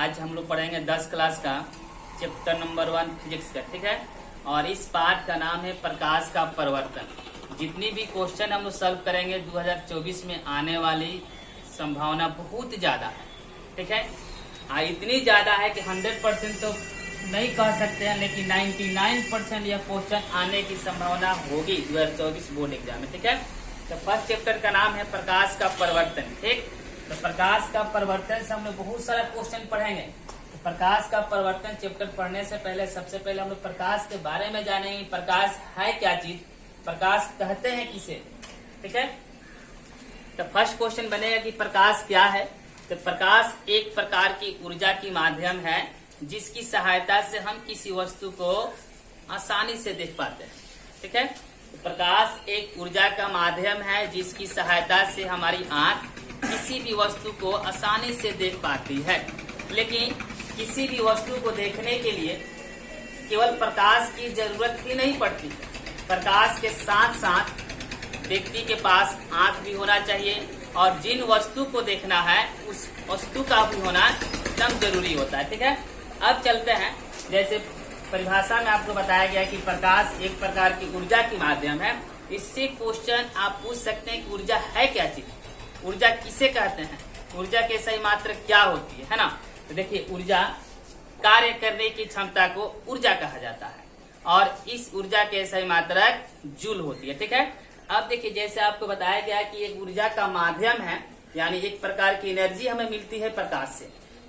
आज हम लोग पढ़ेंगे 10 क्लास का चैप्टर नंबर 1 फिजिक्स का, ठीक है। और इस पाठ का नाम है प्रकाश का परिवर्तन। जितनी भी क्वेश्चन हम लोग सॉल्व करेंगे 2024 में आने वाली संभावना बहुत ज्यादा है, ठीक है। इतनी ज्यादा है कि 100% तो नहीं कह सकते हैं, लेकिन 99% यह क्वेश्चन आने की संभावना होगी 2024 बोर्ड एग्जाम में, ठीक है। तो फर्स्ट चैप्टर का नाम है प्रकाश का परिवर्तन, ठीक। तो प्रकाश का परिवर्तन से हम लोग बहुत सारा क्वेश्चन पढ़ेंगे। तो प्रकाश का परिवर्तन चैप्टर पढ़ने से पहले सबसे पहले हम लोग प्रकाश के बारे में जानेंगे। प्रकाश है क्या चीज, प्रकाश कहते हैं किसे, ठीक है। तो फर्स्ट क्वेश्चन बनेगा कि प्रकाश क्या है। तो प्रकाश एक प्रकार की ऊर्जा की माध्यम है जिसकी सहायता से हम किसी वस्तु को आसानी से देख पाते हैं, ठीक है। तो प्रकाश एक ऊर्जा का माध्यम है जिसकी सहायता से हमारी आंख किसी भी वस्तु को आसानी से देख पाती है। लेकिन किसी भी वस्तु को देखने के लिए केवल प्रकाश की जरूरत ही नहीं पड़ती, प्रकाश के साथ साथ व्यक्ति के पास आंख भी होना चाहिए और जिन वस्तु को देखना है उस वस्तु का भी होना एकदम जरूरी होता है, ठीक है। अब चलते हैं, जैसे परिभाषा में आपको बताया गया कि प्रकाश एक प्रकार की ऊर्जा की माध्यम है। इससे क्वेश्चन आप पूछ सकते हैं कि ऊर्जा है क्या चीज, ऊर्जा किसे कहते हैं, ऊर्जा के सही मात्रक क्या होती है ना। तो देखिए, ऊर्जा कार्य करने की क्षमता को ऊर्जा कहा जाता है और इस ऊर्जा के सही मात्रक जूल होती है, ठीक है। अब देखिए, जैसे आपको बताया गया कि एक ऊर्जा का माध्यम है, यानी एक प्रकार की एनर्जी हमें मिलती है प्रकाश से।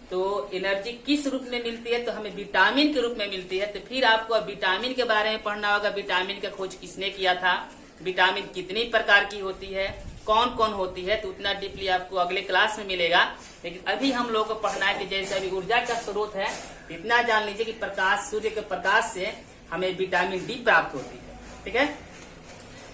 तो एनर्जी किस रूप में मिलती है, तो हमें विटामिन के रूप में मिलती है। तो फिर आपको विटामिन के बारे में पढ़ना होगा। विटामिन का खोज किसने किया था, विटामिन कितनी प्रकार की होती है, कौन कौन होती है, तो उतना डीपली आपको अगले क्लास में मिलेगा। लेकिन अभी हम लोग को पढ़ना है कि जैसे अभी ऊर्जा का स्रोत है, इतना जान लीजिए कि प्रकाश, सूर्य के प्रकाश से हमें विटामिन डी प्राप्त होती है, ठीक है।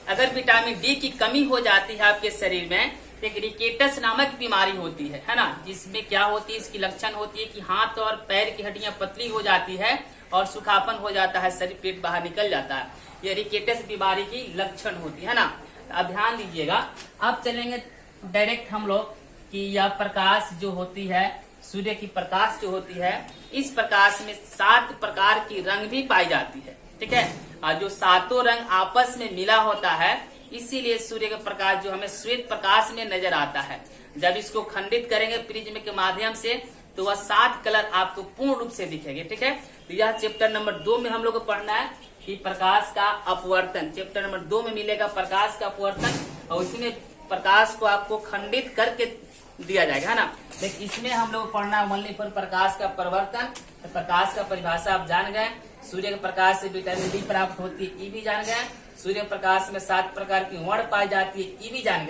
अगर विटामिन डी की कमी हो जाती है आपके शरीर में, एक रिकेटस नामक बीमारी होती है ना, जिसमें क्या होती है, इसकी लक्षण होती है कि हाथ और पैर की हड्डियां पतली हो जाती है और सुखापन हो जाता है, शरीर पेट बाहर निकल जाता है। ये रिकेटस बीमारी की लक्षण होती है ना। अब ध्यान दीजिएगा। अब चलेंगे डायरेक्ट हम लोग कि यह प्रकाश जो होती है, सूर्य की प्रकाश जो होती है, इस प्रकाश में 7 प्रकार की रंग भी पाई जाती है, ठीक है। और जो 7 रंग आपस में मिला होता है, इसीलिए सूर्य का प्रकाश जो हमें श्वेत प्रकाश में नजर आता है। जब इसको खंडित करेंगे प्रिज्म के माध्यम से, तो वह 7 कलर आपको पूर्ण रूप से दिखेंगे, ठीक है। तो यह चैप्टर नंबर 2 में हम लोग को पढ़ना है कि प्रकाश का अपवर्तन। चैप्टर नंबर 2 में मिलेगा प्रकाश का अपवर्तन, और उसमें प्रकाश को आपको खंडित करके दिया जाएगा, है ना। लेकिन इसमें हम लोग पढ़ना ओनली फॉर प्रकाश का परिवर्तन। तो प्रकाश का परिभाषा आप जान गए। सूर्य के प्रकाश से विटामिन डी प्राप्त होती है, ये भी जान गए। सूर्य प्रकाश में 7 प्रकार की वर्ण पाई जाती है, ये भी जान गए।